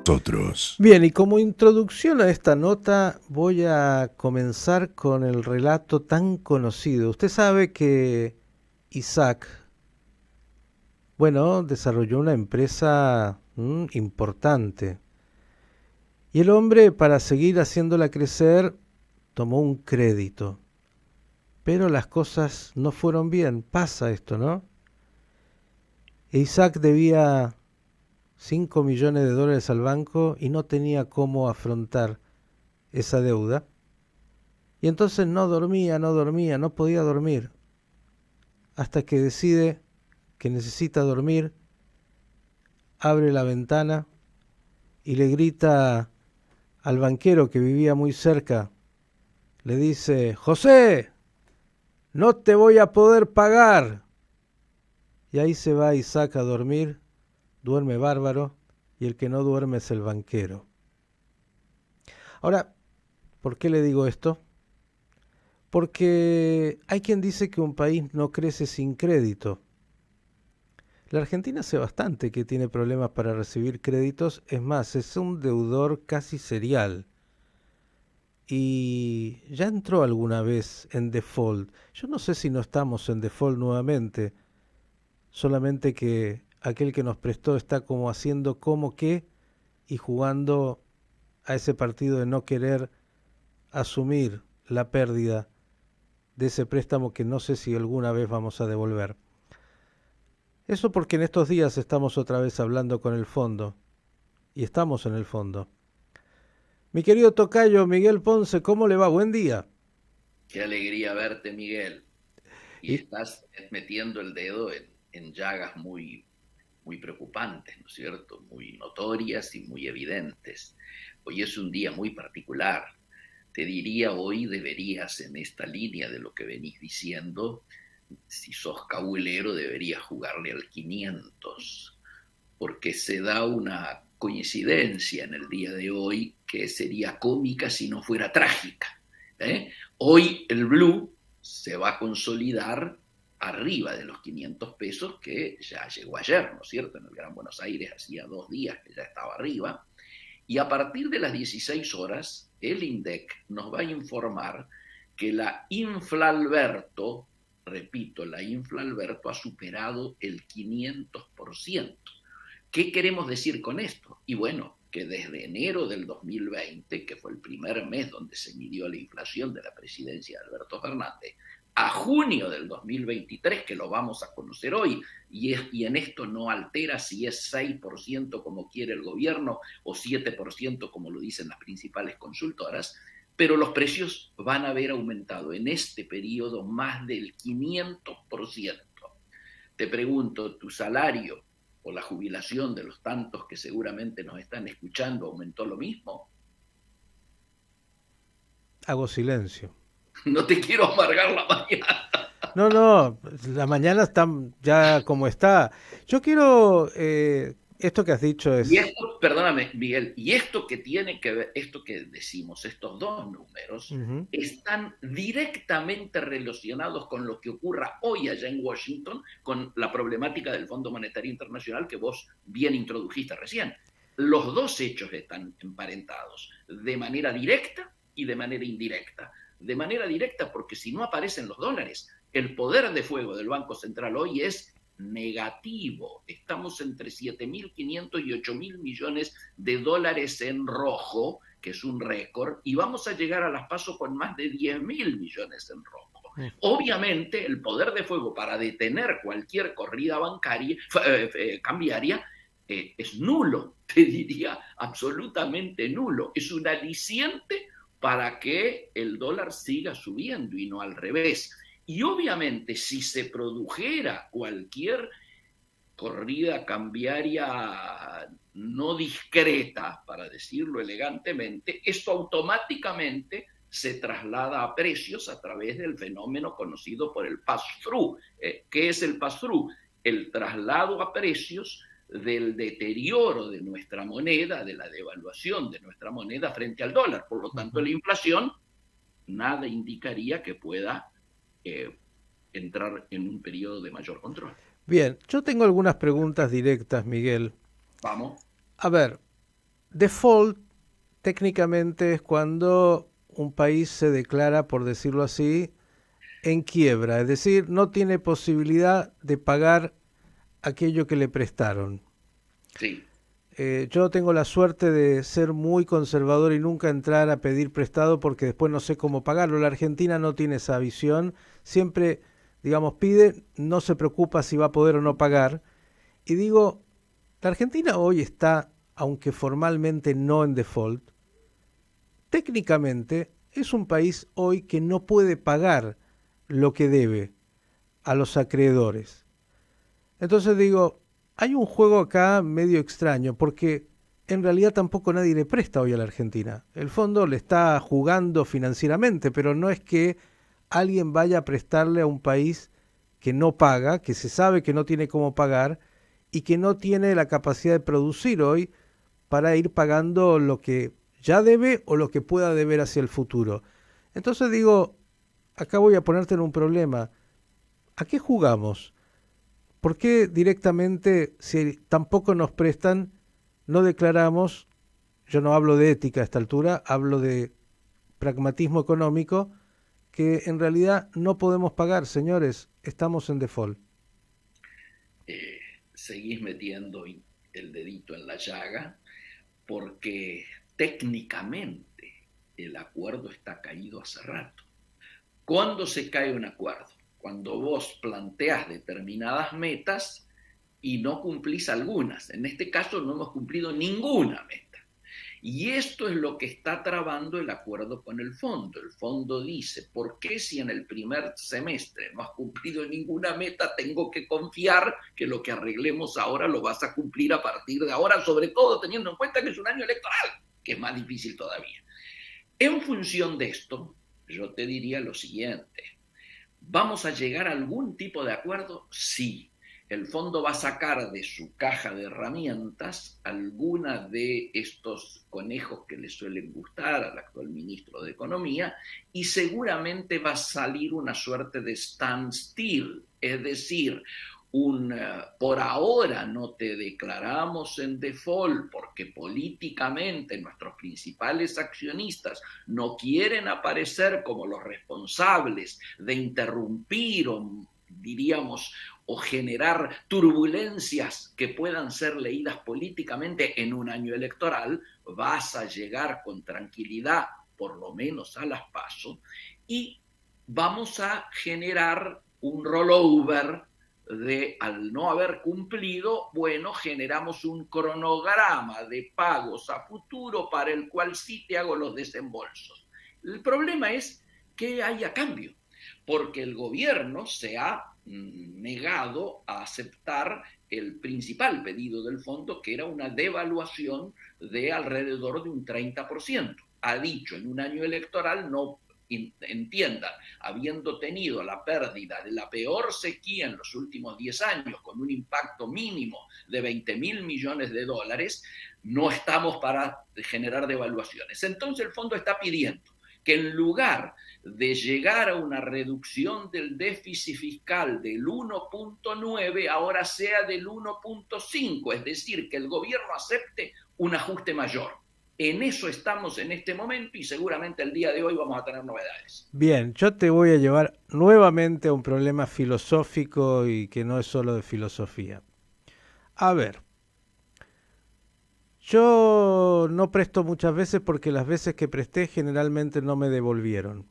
Nosotros. Bien, y como introducción a esta nota voy a comenzar con el relato tan conocido. Usted sabe que Isaac, bueno, desarrolló una empresa importante. Y el hombre, para seguir haciéndola crecer, tomó un crédito. Pero las cosas no fueron bien. Pasa esto, ¿no? E Isaac debía 5 millones de dólares al banco y no tenía cómo afrontar esa deuda. Y entonces no dormía, no dormía, no podía dormir, hasta que decide que necesita dormir, abre la ventana y le grita al banquero que vivía muy cerca, le dice: José, no te voy a poder pagar. Y ahí se va Isaac a dormir, duerme bárbaro, y el que no duerme es el banquero. Ahora, ¿por qué le digo esto? Porque hay quien dice que un país no crece sin crédito. La Argentina hace bastante que tiene problemas para recibir créditos, es más, es un deudor casi serial. Y ya entró alguna vez en default. Yo no sé si no estamos en default nuevamente, solamente que aquel que nos prestó está como haciendo como que y jugando a ese partido de no querer asumir la pérdida de ese préstamo que no sé si alguna vez vamos a devolver. Eso porque en estos días estamos otra vez hablando con el fondo, y estamos en el fondo. Mi querido tocayo Miguel Ponce, ¿cómo le va? Buen día. Qué alegría verte, Miguel. Y Y estás metiendo el dedo en llagas muy preocupantes, ¿no es cierto? Muy notorias y muy evidentes. Hoy es un día muy particular. Te diría, hoy deberías, en esta línea de lo que venís diciendo, si sos cabulero, deberías jugarle al 500, porque se da una coincidencia en el día de hoy que sería cómica si no fuera trágica. Hoy el blue se va a consolidar arriba de los 500 pesos que ya llegó ayer, ¿no es cierto? En el Gran Buenos Aires hacía 2 días que ya estaba arriba. Y a partir de las 16 horas, el INDEC nos va a informar que la Inflalberto, repito, la Inflalberto ha superado el 500%. ¿Qué queremos decir con esto? Y bueno, que desde enero del 2020, que fue el primer mes donde se midió la inflación de la presidencia de Alberto Fernández, a junio del 2023, que lo vamos a conocer hoy, y en esto no altera si es 6% como quiere el gobierno o 7% como lo dicen las principales consultoras, pero los precios van a haber aumentado en este periodo más del 500%. Te pregunto, ¿tu salario o la jubilación de los tantos que seguramente nos están escuchando aumentó lo mismo? hago silencio. No te quiero amargar la mañana. No, no, la mañana está ya como está. Yo quiero, esto que has dicho Y es... esto, perdóname, Miguel, y esto que tiene que ver, esto que decimos, estos dos números, Ujú. están directamente relacionados con lo que ocurra hoy allá en Washington, con la problemática del Fondo Monetario Internacional que vos bien introdujiste recién. Los dos hechos están emparentados, de manera directa y de manera indirecta. De manera directa porque si no aparecen los dólares, el poder de fuego del Banco Central hoy es negativo. Estamos entre 7.500 y 8.000 millones de dólares en rojo, que es un récord, y vamos a llegar a las PASO con más de 10.000 millones en rojo. Obviamente, el poder de fuego para detener cualquier corrida bancaria, cambiaria, es nulo, te diría absolutamente nulo. Es un aliciente para que el dólar siga subiendo y no al revés. Y obviamente, si se produjera cualquier corrida cambiaria no discreta, para decirlo elegantemente, esto automáticamente se traslada a precios a través del fenómeno conocido por el pass-through. ¿Qué es el pass-through? El traslado a precios del deterioro de nuestra moneda, de la devaluación de nuestra moneda frente al dólar. Por lo tanto, Ujú. la inflación nada indicaría que pueda eh, entrar en un periodo de mayor control. Bien, yo tengo algunas preguntas directas, Miguel. Vamos. A ver, Default técnicamente es cuando un país se declara, por decirlo así, en quiebra, es decir, no tiene posibilidad de pagar aquello que le prestaron. Sí, Yo tengo la suerte de ser muy conservador y nunca entrar a pedir prestado porque después no sé cómo pagarlo. La Argentina no tiene esa visión. Siempre, digamos, pide, no se preocupa si va a poder o no pagar. Y digo, la Argentina hoy está, aunque formalmente no en default, técnicamente es un país hoy que no puede pagar lo que debe a los acreedores. Entonces digo, hay un juego acá medio extraño, porque en realidad tampoco nadie le presta hoy a la Argentina. El fondo le está jugando financieramente, pero no es que alguien vaya a prestarle a un país que no paga, que se sabe que no tiene cómo pagar y que no tiene la capacidad de producir hoy para ir pagando lo que ya debe o lo que pueda deber hacia el futuro. Entonces digo, acá voy a ponerte en un problema. ¿A qué jugamos? ¿Por qué directamente, si tampoco nos prestan, no declaramos, yo no hablo de ética a esta altura, hablo de pragmatismo económico, que en realidad no podemos pagar, señores, estamos en default? eh, seguís metiendo el dedito en la llaga porque técnicamente el acuerdo está caído hace rato. ¿Cuándo se cae un acuerdo? Cuando vos planteas determinadas metas y no cumplís algunas. En este caso no hemos cumplido ninguna meta. Y esto es lo que está trabando el acuerdo con el fondo. El fondo dice, ¿por qué si en el primer semestre no has cumplido ninguna meta, tengo que confiar que lo que arreglemos ahora lo vas a cumplir a partir de ahora, sobre todo teniendo en cuenta que es un año electoral, que es más difícil todavía? En función de esto, yo te diría lo siguiente. ¿Vamos a llegar a algún tipo de acuerdo? Sí. El fondo va a sacar de su caja de herramientas alguna de estos conejos que le suelen gustar al actual ministro de Economía y seguramente va a salir una suerte de standstill, es decir, por ahora no te declaramos en default porque políticamente nuestros principales accionistas no quieren aparecer como los responsables de interrumpir o diríamos o generar turbulencias que puedan ser leídas políticamente en un año electoral. Vas a llegar con tranquilidad por lo menos a las PASO y vamos a generar un rollover de, al no haber cumplido, bueno, generamos un cronograma de pagos a futuro para el cual sí te hago los desembolsos. El problema es que haya cambio, porque el gobierno se ha negado a aceptar el principal pedido del fondo, que era una devaluación de alrededor de un 30%. Ha dicho en un año electoral no entiendan, habiendo tenido la pérdida de la peor sequía en los últimos 10 años, con un impacto mínimo de 20.000 millones de dólares, no estamos para generar devaluaciones. Entonces el fondo está pidiendo que en lugar de llegar a una reducción del déficit fiscal del 1.9, ahora sea del 1.5, es decir, que el gobierno acepte un ajuste mayor. En eso estamos en este momento y seguramente el día de hoy vamos a tener novedades. Bien, yo te voy a llevar nuevamente a un problema filosófico y que no es solo de filosofía. A ver, yo no presto muchas veces porque las veces que presté generalmente no me devolvieron.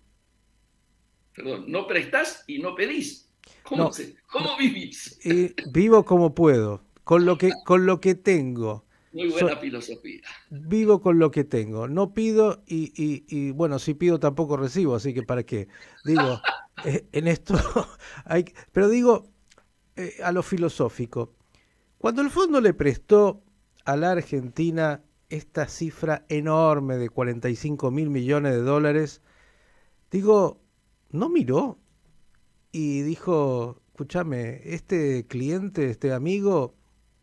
Perdón, no prestás y no pedís. No, no, ¿Cómo vivís? vivo como puedo, con lo que tengo. Muy So- buena filosofía. Vivo con lo que tengo. No pido y, bueno, si pido tampoco recibo, así que ¿para qué? Digo, en esto hay... Pero digo, a lo filosófico, cuando el fondo le prestó a la Argentina esta cifra enorme de 45.000 millones de dólares, digo, ¿no miró? Y dijo, escúchame, este cliente, este amigo,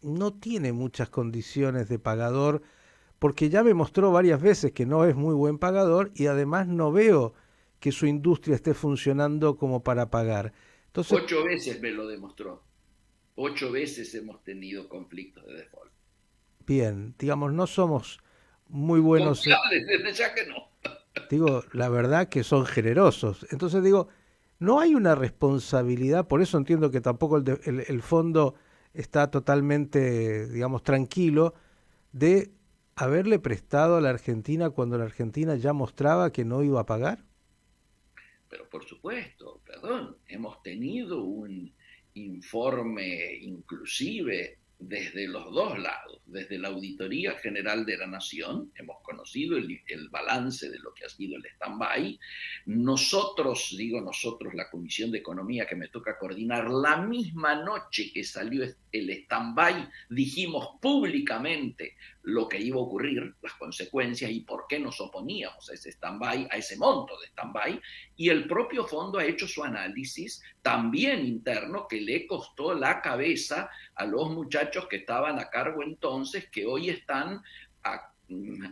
no tiene muchas condiciones de pagador porque ya me mostró varias veces que no es muy buen pagador y además no veo que su industria esté funcionando como para pagar. Entonces, 8 veces me lo demostró. 8 veces hemos tenido conflictos de default. bien, digamos, no somos muy buenos, Confiables, desde ya que no. digo, la verdad que son generosos. Entonces digo, no hay una responsabilidad, por eso entiendo que tampoco el fondo está totalmente, digamos, tranquilo de haberle prestado a la Argentina cuando la Argentina ya mostraba que no iba a pagar. Pero por supuesto, perdón, hemos tenido un informe inclusive desde los dos lados, desde la Auditoría General de la Nación, hemos conocido el balance de lo que ha sido el stand-by. Nosotros, digo nosotros, la Comisión de Economía que me toca coordinar, la misma noche que salió el stand-by, dijimos públicamente lo que iba a ocurrir, las consecuencias y por qué nos oponíamos a ese stand-by, a ese monto de stand-by, y el propio fondo ha hecho su análisis también interno que le costó la cabeza a los muchachos que estaban a cargo entonces, que hoy están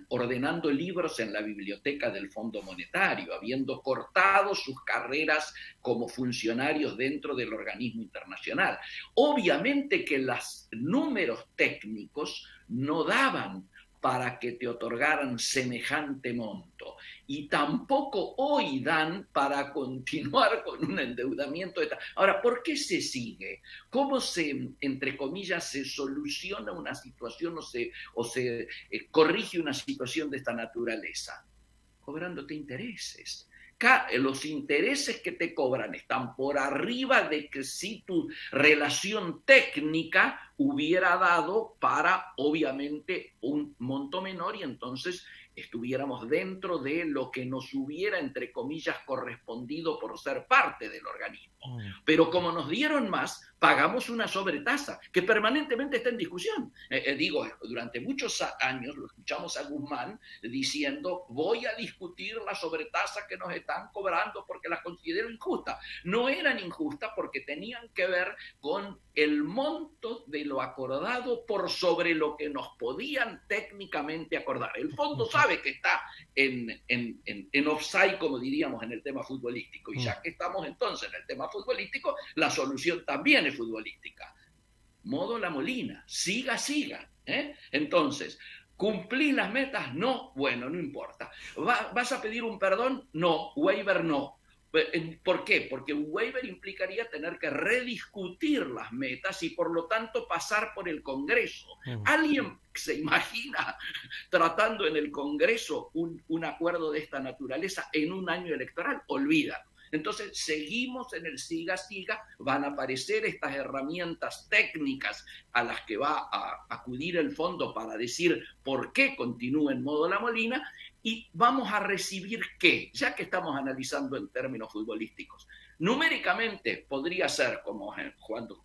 ordenando libros en la biblioteca del Fondo Monetario, habiendo cortado sus carreras como funcionarios dentro del organismo internacional. Obviamente que los números técnicos no daban para que te otorgaran semejante monto. Y tampoco hoy dan para continuar con un endeudamiento. Ahora, ¿por qué se sigue? ¿Cómo se, entre comillas, se soluciona una situación o se corrige una situación de esta naturaleza? Cobrándote intereses. Los intereses que te cobran están por arriba de que si tu relación técnica hubiera dado para, obviamente, un monto menor y entonces estuviéramos dentro de lo que nos hubiera, entre comillas, correspondido por ser parte del organismo. Pero como nos dieron más, pagamos una sobretasa que permanentemente está en discusión. Digo, durante muchos años lo escuchamos a Guzmán diciendo, voy a discutir las sobretasas que nos están cobrando porque las considero injustas. No eran injustas porque tenían que ver con el monto de lo acordado por sobre lo que nos podían técnicamente acordar. El fondo sabe que está en offside, como diríamos en el tema futbolístico, y ya que estamos entonces en el tema futbolístico, la solución también es futbolística. Modo La Molina, siga. Entonces, ¿cumplí las metas? No, bueno, no importa. ¿Vas a pedir un perdón? No, waiver no. ¿Por qué? Porque un waiver implicaría tener que rediscutir las metas y por lo tanto pasar por el Congreso. ¿Alguien se imagina tratando en el Congreso un acuerdo de esta naturaleza en un año electoral? Olvídalo. Entonces, seguimos en el siga, van a aparecer estas herramientas técnicas a las que va a acudir el fondo para decir por qué continúa en modo La Molina, y vamos a recibir qué, ya que estamos analizando en términos futbolísticos. Numéricamente podría ser como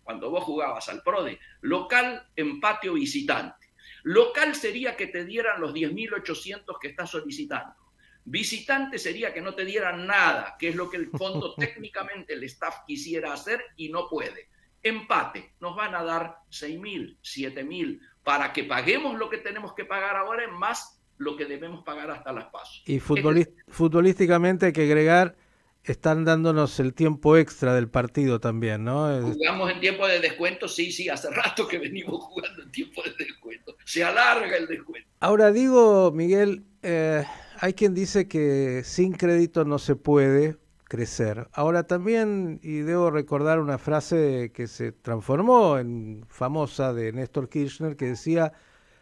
cuando vos jugabas al PRODE, local, empate o visitante. Local sería que te dieran los 10.800 que estás solicitando. Visitante sería que no te dieran nada, que es lo que el fondo técnicamente el staff quisiera hacer y no puede. Empate, nos van a dar 6.000, 7.000 para que paguemos lo que tenemos que pagar ahora en más lo que debemos pagar hasta las PASO. Y futbolísticamente hay que agregar, están dándonos el tiempo extra del partido también, ¿no? Jugamos en tiempo de descuento, sí, hace rato que venimos jugando en tiempo de descuento. Se alarga el descuento. Ahora digo, Miguel, hay quien dice que sin crédito no se puede crecer. Ahora también, y debo recordar una frase que se transformó en famosa de Néstor Kirchner, que decía,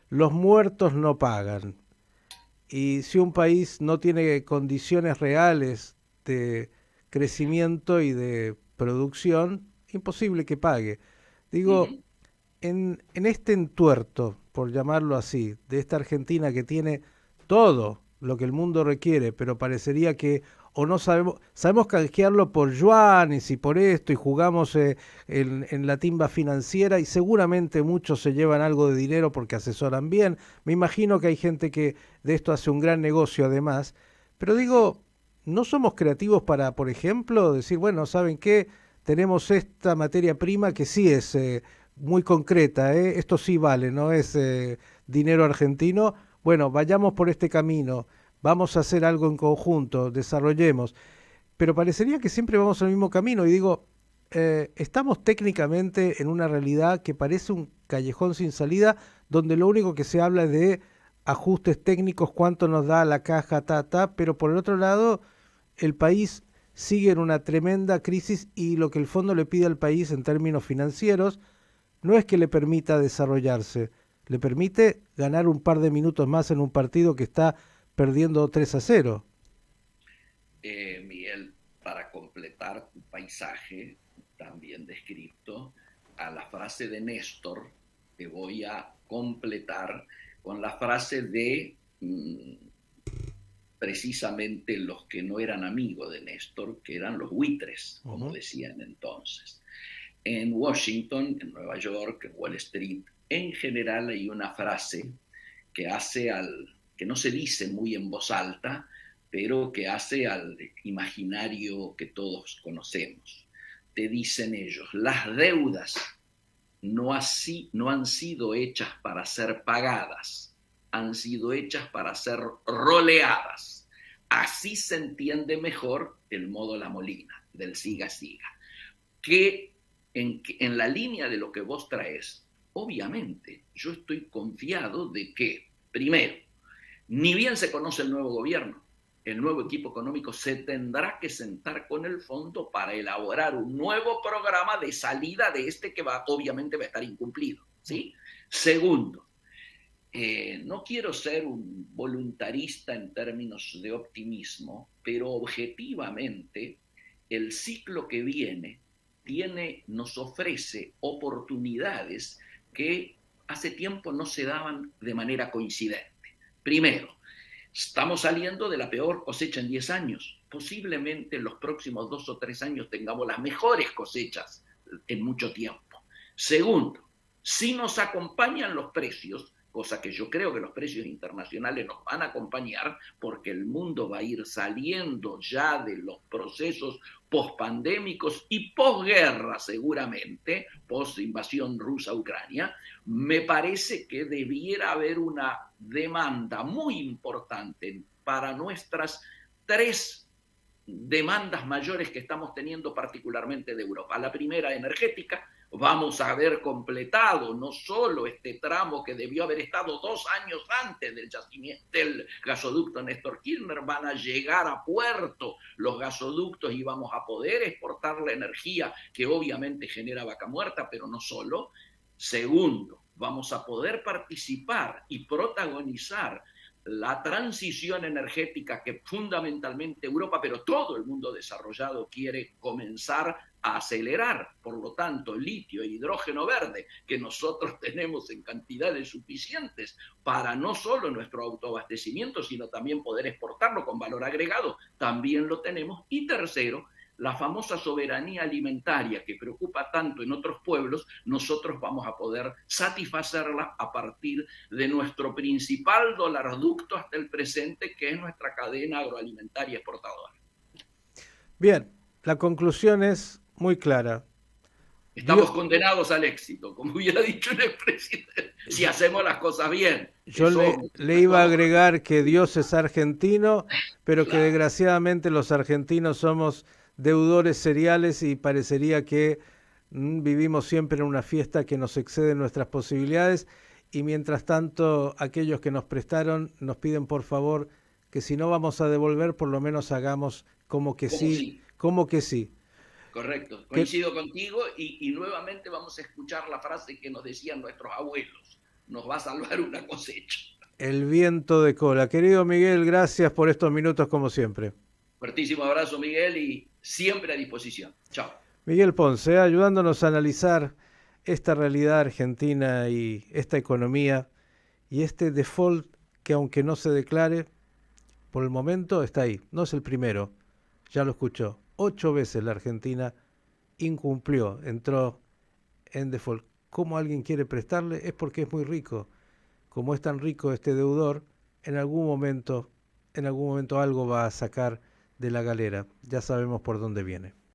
los muertos no pagan. Y si un país no tiene condiciones reales de crecimiento y de producción, imposible que pague. Digo, en este entuerto, por llamarlo así, de esta Argentina que tiene todo lo que el mundo requiere, pero parecería que o no sabemos canjearlo por yuanes y por esto, y jugamos en la timba financiera, y seguramente muchos se llevan algo de dinero porque asesoran bien. Me imagino que hay gente que de esto hace un gran negocio además, pero digo, ¿no somos creativos para, por ejemplo, decir, bueno, ¿saben qué? Tenemos esta materia prima que sí es muy concreta, esto sí vale, no es dinero argentino. Bueno, vayamos por este camino, vamos a hacer algo en conjunto, desarrollemos. Pero parecería que siempre vamos al mismo camino y digo, estamos técnicamente en una realidad que parece un callejón sin salida, donde lo único que se habla es de ajustes técnicos, cuánto nos da la caja, pero por el otro lado, el país sigue en una tremenda crisis y lo que el fondo le pide al país en términos financieros no es que le permita desarrollarse, le permite ganar un par de minutos más en un partido que está perdiendo 3-0. Miguel, para completar tu paisaje también descrito, a la frase de Néstor te voy a completar con la frase de precisamente los que no eran amigos de Néstor, que eran los buitres, como decían entonces. En Washington, en Nueva York, en Wall Street, en general hay una frase que hace que no se dice muy en voz alta, pero que hace al imaginario que todos conocemos. Te dicen ellos, las deudas no han sido hechas para ser pagadas, han sido hechas para ser roleadas. Así se entiende mejor el modo La Molina, del siga-siga. Que en la línea de lo que vos traes, obviamente yo estoy confiado de que, primero, ni bien se conoce el nuevo gobierno, el nuevo equipo económico se tendrá que sentar con el fondo para elaborar un nuevo programa de salida de este que obviamente va a estar incumplido, ¿sí? Segundo, no quiero ser un voluntarista en términos de optimismo, pero objetivamente el ciclo que viene nos ofrece oportunidades que hace tiempo no se daban de manera coincidente. Primero, estamos saliendo de la peor cosecha en 10 años. Posiblemente en los próximos 2 o 3 años tengamos las mejores cosechas en mucho tiempo. Segundo, si nos acompañan los precios, cosa que yo creo que los precios internacionales nos van a acompañar porque el mundo va a ir saliendo ya de los procesos pospandémicos y posguerra seguramente, post-invasión rusa a Ucrania, me parece que debiera haber una demanda muy importante para nuestras 3 demandas mayores que estamos teniendo particularmente de Europa. La primera, energética. Vamos a haber completado no solo este tramo que debió haber estado 2 años antes del gasoducto Néstor Kirchner, van a llegar a puerto los gasoductos y vamos a poder exportar la energía que obviamente genera vaca muerta, pero no solo. Segundo, vamos a poder participar y protagonizar la transición energética que fundamentalmente Europa, pero todo el mundo desarrollado quiere comenzar a acelerar. Por lo tanto, litio e hidrógeno verde, que nosotros tenemos en cantidades suficientes para no solo nuestro autoabastecimiento, sino también poder exportarlo con valor agregado, también lo tenemos. Y tercero, la famosa soberanía alimentaria que preocupa tanto en otros pueblos, nosotros vamos a poder satisfacerla a partir de nuestro principal dolarducto hasta el presente, que es nuestra cadena agroalimentaria exportadora. Bien, la conclusión es muy clara. Estamos condenados al éxito, como hubiera dicho el expresidente, si hacemos las cosas bien. Yo le iba a agregar que Dios es argentino, pero claro, que desgraciadamente los argentinos somos deudores seriales y parecería que vivimos siempre en una fiesta que nos excede nuestras posibilidades y mientras tanto aquellos que nos prestaron nos piden por favor que si no vamos a devolver por lo menos hagamos como que sí, como que sí. Correcto, coincido contigo y nuevamente vamos a escuchar la frase que nos decían nuestros abuelos, nos va a salvar una cosecha. El viento de cola. Querido Miguel, gracias por estos minutos como siempre. Fuertísimo abrazo, Miguel, y siempre a disposición. Chao. Miguel Ponce, ayudándonos a analizar esta realidad argentina y esta economía y este default que aunque no se declare, por el momento está ahí. No es el primero, ya lo escuchó. 8 veces la Argentina incumplió, entró en default. ¿Cómo alguien quiere prestarle? Es porque es muy rico. Como es tan rico este deudor, en algún momento algo va a sacar de la galera. Ya sabemos por dónde viene.